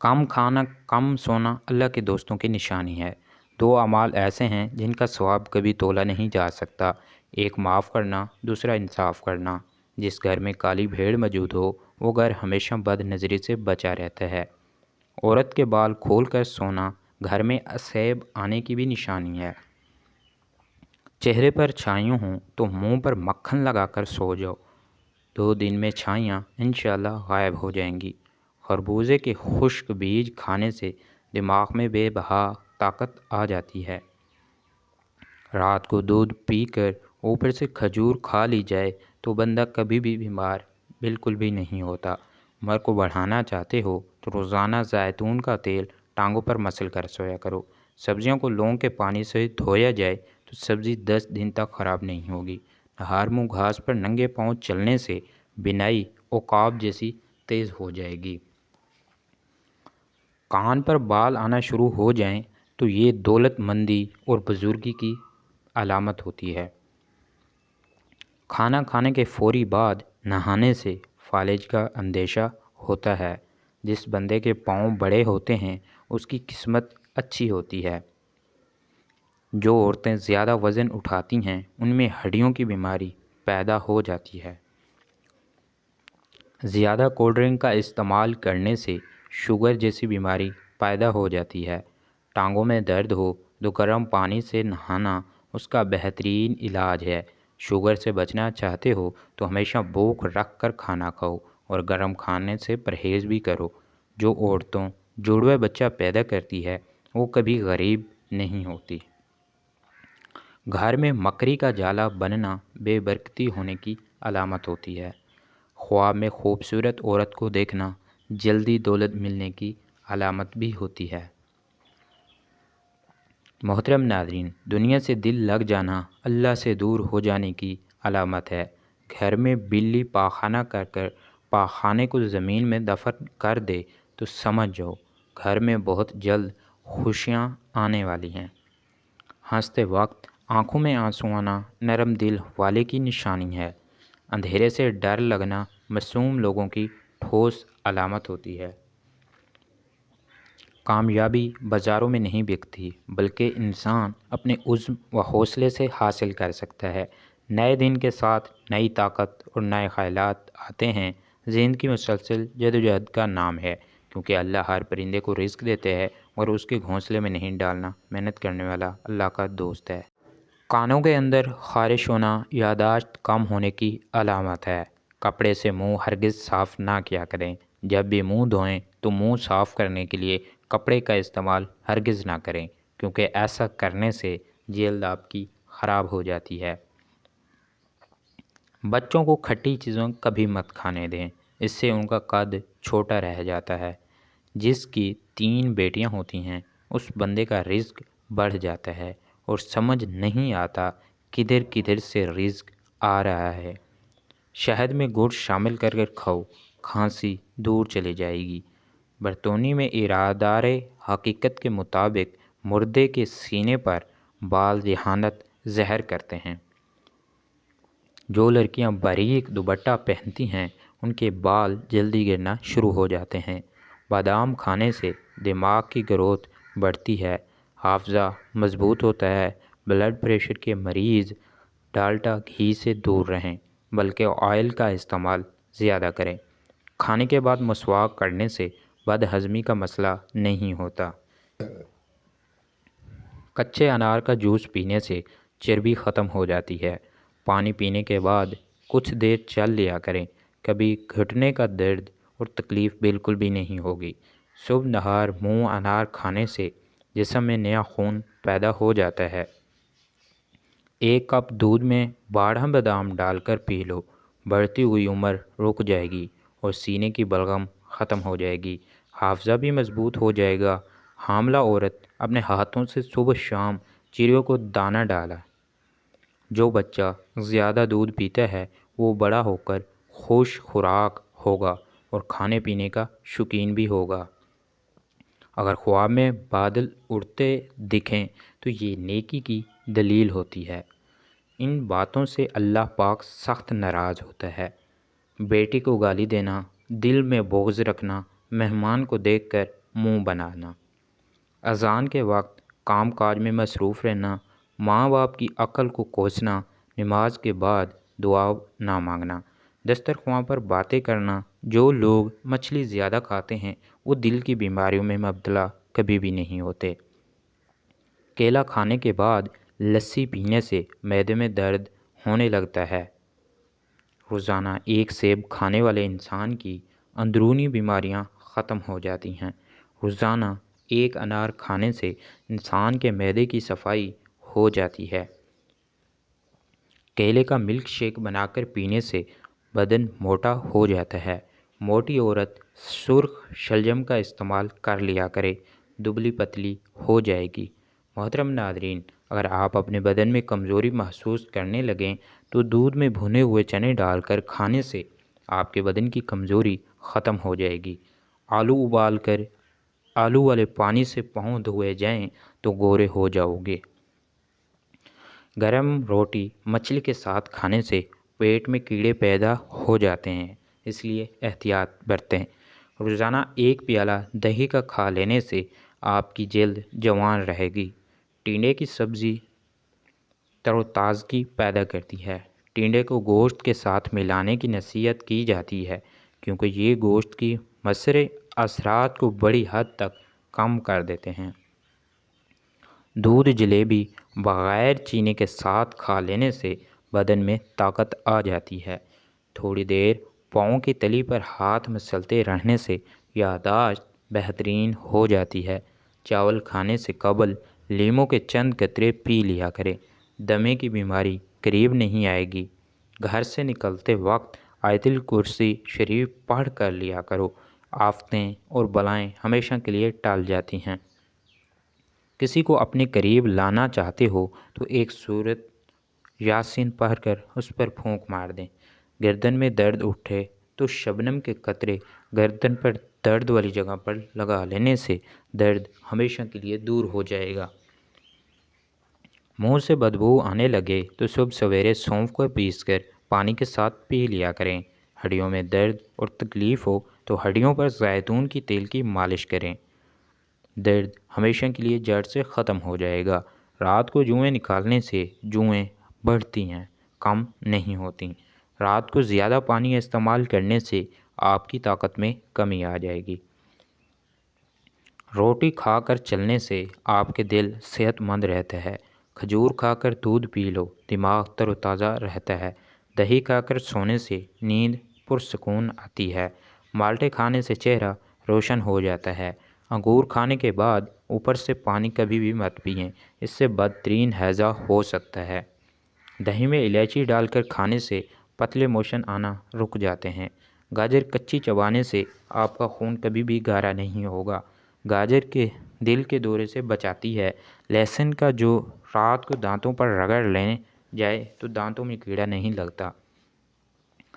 کم کھانا کم سونا اللہ کے دوستوں کی نشانی ہے۔ دو اعمال ایسے ہیں جن کا ثواب کبھی تولا نہیں جا سکتا، ایک معاف کرنا، دوسرا انصاف کرنا۔ جس گھر میں کالی بھیڑ موجود ہو وہ گھر ہمیشہ بد نظری سے بچا رہتا ہے۔ عورت کے بال کھول کر سونا گھر میں عصیب آنے کی بھی نشانی ہے۔ چہرے پر چھائیاں ہوں تو منہ پر مکھن لگا کر سو جاؤ، 2 دن میں چھائیاں انشاءاللہ غائب ہو جائیں گی۔ خربوزے کے خشک بیج کھانے سے دماغ میں بے بہا طاقت آ جاتی ہے۔ رات کو دودھ پی کر اوپر سے کھجور کھا لی جائے تو بندہ کبھی بھی بیمار بالکل بھی نہیں ہوتا۔ عمر کو بڑھانا چاہتے ہو تو روزانہ زیتون کا تیل ٹانگوں پر مسل کر سویا کرو۔ سبزیوں کو لونگ کے پانی سے دھویا جائے تو سبزی 10 دن تک خراب نہیں ہوگی۔ نہار منہ گھاس پر ننگے پاؤں چلنے سے بینائی عقاب جیسی تیز ہو جائے گی۔ کان پر بال آنا شروع ہو جائیں تو یہ دولت مندی اور بزرگی کی علامت ہوتی ہے۔ کھانا کھانے کے فوری بعد نہانے سے فالج کا اندیشہ ہوتا ہے۔ جس بندے کے پاؤں بڑے ہوتے ہیں اس کی قسمت اچھی ہوتی ہے۔ جو عورتیں زیادہ وزن اٹھاتی ہیں ان میں ہڈیوں کی بیماری پیدا ہو جاتی ہے۔ زیادہ کولڈ ڈرنک کا استعمال کرنے سے شوگر جیسی بیماری پیدا ہو جاتی ہے۔ ٹانگوں میں درد ہو تو گرم پانی سے نہانا اس کا بہترین علاج ہے۔ شوگر سے بچنا چاہتے ہو تو ہمیشہ بھوک رکھ کر کھانا کھاؤ اور گرم کھانے سے پرہیز بھی کرو۔ جو عورتوں جڑوے بچہ پیدا کرتی ہے وہ کبھی غریب نہیں ہوتی۔ گھر میں مکری کا جالا بننا بے برکتی ہونے کی علامت ہوتی ہے۔ خواب میں خوبصورت عورت کو دیکھنا جلدی دولت ملنے کی علامت بھی ہوتی ہے۔ محترم ناظرین، دنیا سے دل لگ جانا اللہ سے دور ہو جانے کی علامت ہے۔ گھر میں بلی پاخانہ کر کر پاخانے کو زمین میں دفن کر دے تو سمجھ جاؤ گھر میں بہت جلد خوشیاں آنے والی ہیں۔ ہنستے وقت آنکھوں میں آنسو آنا نرم دل والے کی نشانی ہے۔ اندھیرے سے ڈر لگنا معصوم لوگوں کی ٹھوس علامت ہوتی ہے۔ کامیابی بازاروں میں نہیں بکتی بلکہ انسان اپنے عزم و حوصلے سے حاصل کر سکتا ہے۔ نئے دن کے ساتھ نئی طاقت اور نئے خیالات آتے ہیں۔ زندگی مسلسل جدوجہد کا نام ہے، کیونکہ اللہ ہر پرندے کو رزق دیتے ہیں اور اس کے گھونسلے میں نہیں ڈالنا محنت کرنے والا اللہ کا دوست ہے۔ کانوں کے اندر خارش ہونا یادداشت کم ہونے کی علامت ہے۔ کپڑے سے منہ ہرگز صاف نہ کیا کریں۔ جب بھی منہ دھوئیں تو منہ صاف کرنے کے لیے کپڑے کا استعمال ہرگز نہ کریں، کیونکہ ایسا کرنے سے جلد آپ کی خراب ہو جاتی ہے۔ بچوں کو کھٹی چیزوں کبھی مت کھانے دیں، اس سے ان کا قد چھوٹا رہ جاتا ہے۔ جس کی 3 بیٹیاں ہوتی ہیں اس بندے کا رزق بڑھ جاتا ہے اور سمجھ نہیں آتا کدھر کدھر سے رزق آ رہا ہے۔ شہد میں گڑ شامل کر کر کھاؤ، کھانسی دور چلی جائے گی۔ برطانوی میں ارادار حقیقت کے مطابق مردے کے سینے پر بال ذہانت زہر کرتے ہیں۔ جو لڑکیاں باریک دوپٹہ پہنتی ہیں ان کے بال جلدی گرنا شروع ہو جاتے ہیں۔ بادام کھانے سے دماغ کی گروتھ بڑھتی ہے، حافظہ مضبوط ہوتا ہے۔ بلڈ پریشر کے مریض ڈالڈا گھی سے دور رہیں بلکہ آئل کا استعمال زیادہ کریں۔ کھانے کے بعد مسواک کرنے سے بد ہضمی کا مسئلہ نہیں ہوتا۔ کچے انار کا جوس پینے سے چربی ختم ہو جاتی ہے۔ پانی پینے کے بعد کچھ دیر چل لیا کریں، کبھی گھٹنے کا درد اور تکلیف بالکل بھی نہیں ہوگی۔ صبح نہار منہ انار کھانے سے جسم میں نیا خون پیدا ہو جاتا ہے۔ 1 کپ دودھ میں باڑھا بادام ڈال کر پی لو، بڑھتی ہوئی عمر رک جائے گی اور سینے کی بلغم ختم ہو جائے گی۔ حافظہ بھی مضبوط ہو جائے گا۔ حاملہ عورت اپنے ہاتھوں سے صبح شام چڑیوں کو دانہ ڈالا۔ جو بچہ زیادہ دودھ پیتا ہے وہ بڑا ہو کر خوش خوراک ہوگا اور کھانے پینے کا شوقین بھی ہوگا۔ اگر خواب میں بادل اڑتے دکھیں تو یہ نیکی کی دلیل ہوتی ہے۔ ان باتوں سے اللہ پاک سخت ناراض ہوتا ہے۔ بیٹی کو گالی دینا، دل میں بغض رکھنا، مہمان کو دیکھ کر منہ بنانا، اذان کے وقت کام کاج میں مصروف رہنا، ماں باپ کی عقل کو کوسنا، نماز کے بعد دعا نہ مانگنا، دسترخوان پر باتیں کرنا۔ جو لوگ مچھلی زیادہ کھاتے ہیں وہ دل کی بیماریوں میں مبتلا کبھی بھی نہیں ہوتے۔ کیلا کھانے کے بعد لسی پینے سے معدے میں درد ہونے لگتا ہے۔ روزانہ ایک سیب کھانے والے انسان کی اندرونی بیماریاں ختم ہو جاتی ہیں۔ روزانہ ایک انار کھانے سے انسان کے معدے کی صفائی ہو جاتی ہے۔ کیلے کا ملک شیک بنا کر پینے سے بدن موٹا ہو جاتا ہے۔ موٹی عورت سرخ شلجم کا استعمال کر لیا کرے، دبلی پتلی ہو جائے گی۔ محترم ناظرین، اگر آپ اپنے بدن میں کمزوری محسوس کرنے لگیں تو دودھ میں بھنے ہوئے چنے ڈال کر کھانے سے آپ کے بدن کی کمزوری ختم ہو جائے گی۔ آلو ابال کر آلو والے پانی سے پاؤں دھوئے جائیں تو گورے ہو جاؤ گے۔ گرم روٹی مچھلی کے ساتھ کھانے سے پیٹ میں کیڑے پیدا ہو جاتے ہیں، اس لیے احتیاط برتیں۔ روزانہ ایک پیالہ دہی کا کھا لینے سے آپ کی جلد جوان رہے گی۔ ٹینڈے کی سبزی تر و تازگی پیدا کرتی ہے۔ ٹینڈے کو گوشت کے ساتھ ملانے کی نصیحت کی جاتی ہے کیونکہ یہ گوشت کی مضر اثرات کو بڑی حد تک کم کر دیتے ہیں۔ دودھ جلیبی بغیر چینی کے ساتھ کھا لینے سے بدن میں طاقت آ جاتی ہے۔ تھوڑی دیر پاؤں کی تلی پر ہاتھ مسلتے رہنے سے یادداشت بہترین ہو جاتی ہے۔ چاول کھانے سے قبل لیموں کے چند قطرے پی لیا کریں، دمے کی بیماری قریب نہیں آئے گی۔ گھر سے نکلتے وقت آیت الکرسی شریف پڑھ کر لیا کرو، آفتیں اور بلائیں ہمیشہ کے لیے ٹال جاتی ہیں۔ کسی کو اپنے قریب لانا چاہتے ہو تو ایک سورت یاسین پڑھ کر اس پر پھونک مار دیں۔ گردن میں درد اٹھے تو شبنم کے قطرے گردن پر درد والی جگہ پر لگا لینے سے درد ہمیشہ کے لیے دور ہو جائے گا۔ منہ سے بدبو آنے لگے تو صبح سویرے سونف کو پیس کر پانی کے ساتھ پی لیا کریں۔ ہڈیوں میں درد اور تکلیف ہو تو ہڈیوں پر زیتون کی تیل کی مالش کریں، درد ہمیشہ کے لیے جڑ سے ختم ہو جائے گا۔ رات کو جوئیں نکالنے سے جوئیں بڑھتی ہیں، کم نہیں ہوتیں۔ رات کو زیادہ پانی استعمال کرنے سے آپ کی طاقت میں کمی آ جائے گی۔ روٹی کھا کر چلنے سے آپ کے دل صحت مند رہتا ہے۔ کھجور کھا کر دودھ پی لو، دماغ تر و تازہ رہتا ہے۔ دہی کھا کر سونے سے نیند پرسکون آتی ہے۔ مالٹے کھانے سے چہرہ روشن ہو جاتا ہے۔ انگور کھانے کے بعد اوپر سے پانی کبھی بھی مت پئیں، اس سے بدترین ہیضہ ہو سکتا ہے۔ دہی میں الائچی ڈال کر کھانے سے پتلے موشن آنا رک جاتے ہیں۔ گاجر کچی چبانے سے آپ کا خون کبھی بھی گاڑھا نہیں ہوگا۔ گاجر کے دل کے دورے سے بچاتی ہے۔ لہسن کا جو رات کو دانتوں پر رگڑ لیں جائے تو دانتوں میں کیڑا نہیں لگتا۔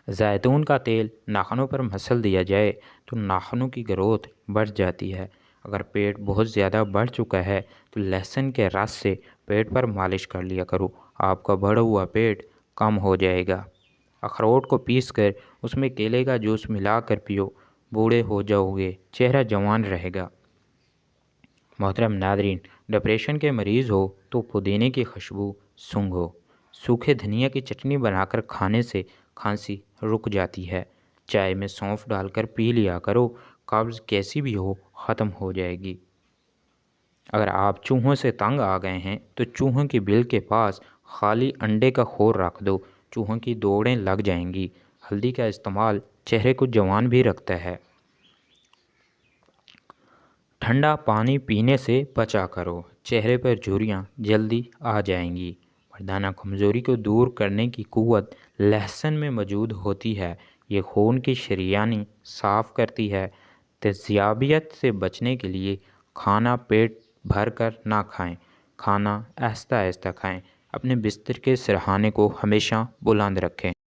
زیتون کا تیل ناخنوں پر مسل دیا جائے تو ناخنوں کی گروتھ بڑھ جاتی ہے۔ اگر پیٹ بہت زیادہ بڑھ چکا ہے تو لہسن کے رس سے پیٹ پر مالش کر لیا کرو، آپ کا بڑھا ہوا پیٹ کم ہو جائے گا۔ اخروٹ کو پیس کر اس میں کیلے کا جوس ملا کر پیو، بوڑھے ہو جاؤ گے، چہرہ جوان رہے گا۔ محترم ناظرین، ڈپریشن کے مریض ہو تو پودینے کی خوشبو سونگھو، سوکھے دھنیا کی چٹنی بنا کر کھانے سے کھانسی رک جاتی ہے۔ چائے میں سونف ڈال کر پی لیا کرو، قبض کیسی بھی ہو ختم ہو جائے گی۔ اگر آپ چوہوں سے تنگ آ گئے ہیں تو چوہوں کی بل کے پاس خالی انڈے کا خور رکھ دو، چوہوں کی دوڑیں لگ جائیں گی۔ ہلدی کا استعمال چہرے کو جوان بھی رکھتا ہے۔ ٹھنڈا پانی پینے سے بچا کرو، چہرے پر جھریاں جلدی آ جائیں گی۔ مردانہ کمزوری کو دور کرنے کی قوت لہسن میں موجود ہوتی ہے، یہ خون کی شریانی صاف کرتی ہے۔ تیزابیت سے بچنے کے لیے کھانا پیٹ بھر کر نہ کھائیں، کھانا آہستہ آہستہ کھائیں۔ اپنے بستر کے سرہانے کو ہمیشہ بلند رکھیں۔